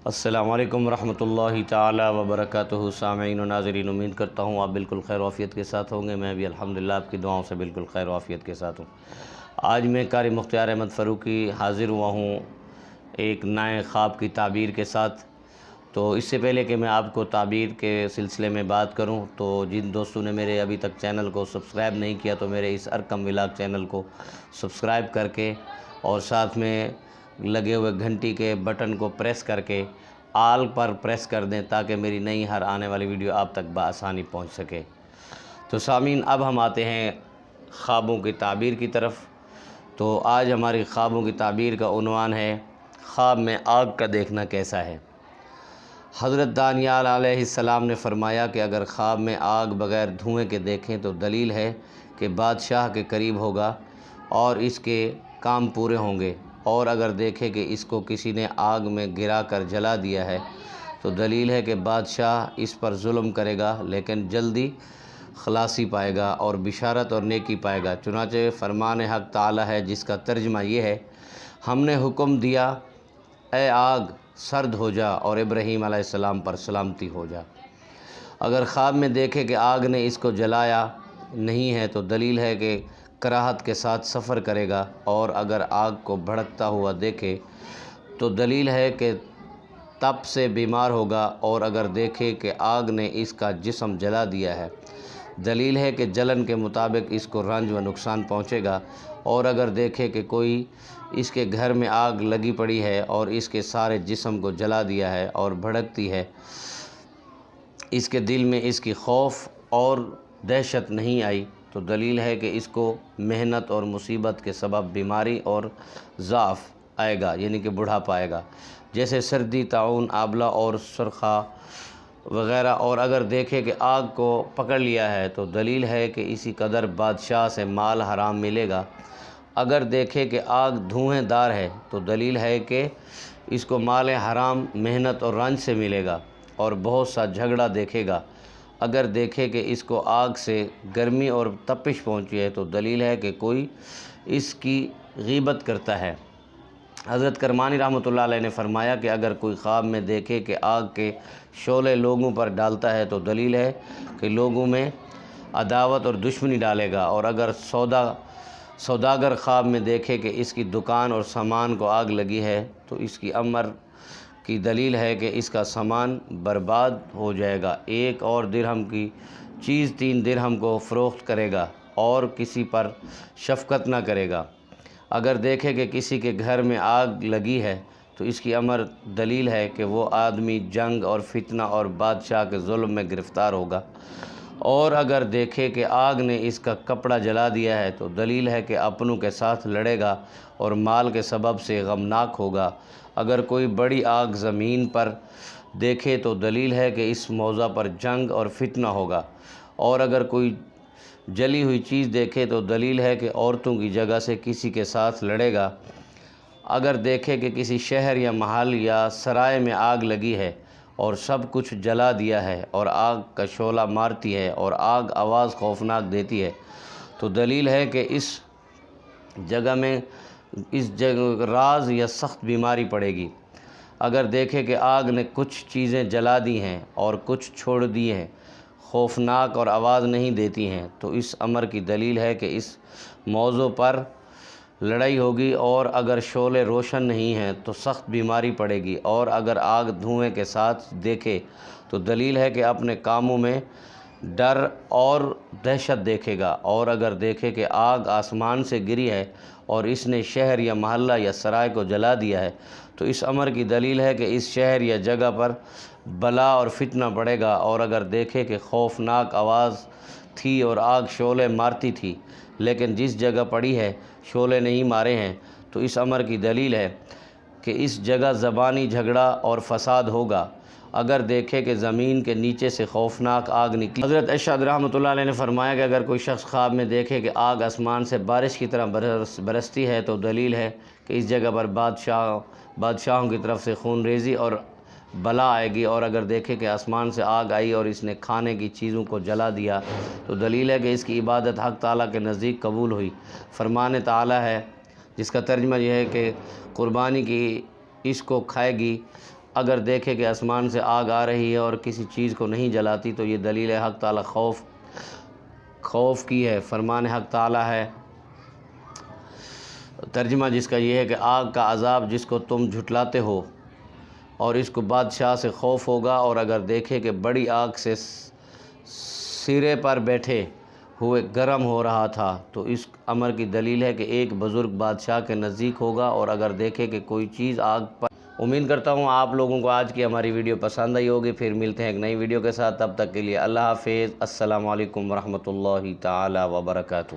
السلام علیکم ورحمۃ اللہ تعالی وبرکاتہ۔ سامعین و ناظرین، امید کرتا ہوں آپ بالکل خیر و عافیت کے ساتھ ہوں گے۔ میں بھی الحمدللہ آپ کی دعاؤں سے بالکل خیر و عافیت کے ساتھ ہوں۔ آج میں قاری مختار احمد فاروقی حاضر ہوا ہوں ایک نئے خواب کی تعبیر کے ساتھ۔ تو اس سے پہلے کہ میں آپ کو تعبیر کے سلسلے میں بات کروں، تو جن دوستوں نے میرے ابھی تک چینل کو سبسکرائب نہیں کیا تو میرے اس ارکم ولاگ چینل کو سبسکرائب کر کے اور ساتھ میں لگے ہوئے گھنٹی کے بٹن کو پریس کر کے آل پر پریس کر دیں تاکہ میری نئی ہر آنے والی ویڈیو آپ تک بآسانی پہنچ سکے۔ تو سامعین، اب ہم آتے ہیں خوابوں کی تعبیر کی طرف۔ تو آج ہماری خوابوں کی تعبیر کا عنوان ہے خواب میں آگ کا دیکھنا کیسا ہے۔ حضرت دانیال علیہ السلام نے فرمایا کہ اگر خواب میں آگ بغیر دھوئیں کے دیکھیں تو دلیل ہے کہ بادشاہ کے قریب ہوگا اور اس کے کام پورے ہوں گے، اور اگر دیکھے کہ اس کو کسی نے آگ میں گرا کر جلا دیا ہے تو دلیل ہے کہ بادشاہ اس پر ظلم کرے گا لیکن جلدی خلاصی پائے گا اور بشارت اور نیکی پائے گا۔ چنانچہ فرمان حق تعالی ہے جس کا ترجمہ یہ ہے، ہم نے حکم دیا اے آگ سرد ہو جا اور ابراہیم علیہ السلام پر سلامتی ہو جا۔ اگر خواب میں دیکھے کہ آگ نے اس کو جلایا نہیں ہے تو دلیل ہے کہ کراہت کے ساتھ سفر کرے گا، اور اگر آگ کو بھڑکتا ہوا دیکھے تو دلیل ہے کہ تپ سے بیمار ہوگا، اور اگر دیکھے کہ آگ نے اس کا جسم جلا دیا ہے دلیل ہے کہ جلن کے مطابق اس کو رنج و نقصان پہنچے گا، اور اگر دیکھے کہ کوئی اس کے گھر میں آگ لگی پڑی ہے اور اس کے سارے جسم کو جلا دیا ہے اور بھڑکتی ہے، اس کے دل میں اس کی خوف اور دہشت نہیں آئی تو دلیل ہے کہ اس کو محنت اور مصیبت کے سبب بیماری اور ضعف آئے گا، یعنی کہ بڑھاپا آئے گا، جیسے سردی، طاعون، آبلہ اور سرخا وغیرہ۔ اور اگر دیکھے کہ آگ کو پکڑ لیا ہے تو دلیل ہے کہ اسی قدر بادشاہ سے مال حرام ملے گا۔ اگر دیکھے کہ آگ دھوئیں دار ہے تو دلیل ہے کہ اس کو مال حرام محنت اور رنج سے ملے گا اور بہت سا جھگڑا دیکھے گا۔ اگر دیکھے کہ اس کو آگ سے گرمی اور تپش پہنچی ہے تو دلیل ہے کہ کوئی اس کی غیبت کرتا ہے۔ حضرت کرمانی رحمۃ اللہ علیہ نے فرمایا کہ اگر کوئی خواب میں دیکھے کہ آگ کے شعلے لوگوں پر ڈالتا ہے تو دلیل ہے کہ لوگوں میں عداوت اور دشمنی ڈالے گا، اور اگر سوداگر خواب میں دیکھے کہ اس کی دکان اور سامان کو آگ لگی ہے تو اس کی امر کی دلیل ہے کہ اس کا سامان برباد ہو جائے گا، ایک اور درہم کی چیز 3 درہم کو فروخت کرے گا اور کسی پر شفقت نہ کرے گا۔ اگر دیکھے کہ کسی کے گھر میں آگ لگی ہے تو اس کی امر دلیل ہے کہ وہ آدمی جنگ اور فتنہ اور بادشاہ کے ظلم میں گرفتار ہوگا، اور اگر دیکھے کہ آگ نے اس کا کپڑا جلا دیا ہے تو دلیل ہے کہ اپنوں کے ساتھ لڑے گا اور مال کے سبب سے غمناک ہوگا۔ اگر کوئی بڑی آگ زمین پر دیکھے تو دلیل ہے کہ اس موضع پر جنگ اور فتنہ ہوگا، اور اگر کوئی جلی ہوئی چیز دیکھے تو دلیل ہے کہ عورتوں کی جگہ سے کسی کے ساتھ لڑے گا۔ اگر دیکھے کہ کسی شہر یا محل یا سرائے میں آگ لگی ہے اور سب کچھ جلا دیا ہے اور آگ کا شعلہ مارتی ہے اور آگ آواز خوفناک دیتی ہے تو دلیل ہے کہ اس جگہ راز یا سخت بیماری پڑے گی۔ اگر دیکھے کہ آگ نے کچھ چیزیں جلا دی ہیں اور کچھ چھوڑ دی ہیں، خوفناک اور آواز نہیں دیتی ہیں، تو اس امر کی دلیل ہے کہ اس موضوع پر لڑائی ہوگی، اور اگر شعلے روشن نہیں ہیں تو سخت بیماری پڑے گی، اور اگر آگ دھوئیں کے ساتھ دیکھے تو دلیل ہے کہ اپنے کاموں میں ڈر اور دہشت دیکھے گا، اور اگر دیکھے کہ آگ آسمان سے گری ہے اور اس نے شہر یا محلہ یا سرائے کو جلا دیا ہے تو اس امر کی دلیل ہے کہ اس شہر یا جگہ پر بلا اور فتنہ پڑے گا، اور اگر دیکھے کہ خوفناک آواز تھی اور آگ شعلے مارتی تھی لیکن جس جگہ پڑی ہے شعلے نہیں مارے ہیں تو اس امر کی دلیل ہے کہ اس جگہ زبانی جھگڑا اور فساد ہوگا۔ اگر دیکھے کہ زمین کے نیچے سے خوفناک آگ نکلی۔ حضرت ارشاد رحمۃ اللہ علیہ نے فرمایا کہ اگر کوئی شخص خواب میں دیکھے کہ آگ آسمان سے بارش کی طرح برستی ہے تو دلیل ہے کہ اس جگہ پر بادشاہوں کی طرف سے خون ریزی اور بلا آئے گی، اور اگر دیکھے کہ آسمان سے آگ آئی اور اس نے کھانے کی چیزوں کو جلا دیا تو دلیل ہے کہ اس کی عبادت حق تعالیٰ کے نزدیک قبول ہوئی۔ فرمان تعالیٰ ہے جس کا ترجمہ یہ ہے کہ قربانی کی اس کو کھائے گی اگر دیکھے کہ آسمان سے آگ آ رہی ہے اور کسی چیز کو نہیں جلاتی تو یہ دلیل ہے حق تعالیٰ خوف کی ہے، فرمان حق تعالیٰ ہے۔ ترجمہ جس کا یہ ہے کہ آگ کا عذاب جس کو تم جھٹلاتے ہو، اور اس کو بادشاہ سے خوف ہوگا، اور اگر دیکھے کہ بڑی آگ سے سرے پر بیٹھے ہوئے گرم ہو رہا تھا تو اس امر کی دلیل ہے کہ ایک بزرگ بادشاہ کے نزدیک ہوگا، اور اگر دیکھے کہ کوئی چیز آگ پر۔ امید کرتا ہوں آپ لوگوں کو آج کی ہماری ویڈیو پسند آئی ہوگی۔ پھر ملتے ہیں ایک نئی ویڈیو کے ساتھ، تب تک کے لیے اللہ حافظ۔ السلام علیکم ورحمۃ اللہ تعالی وبرکاتہ۔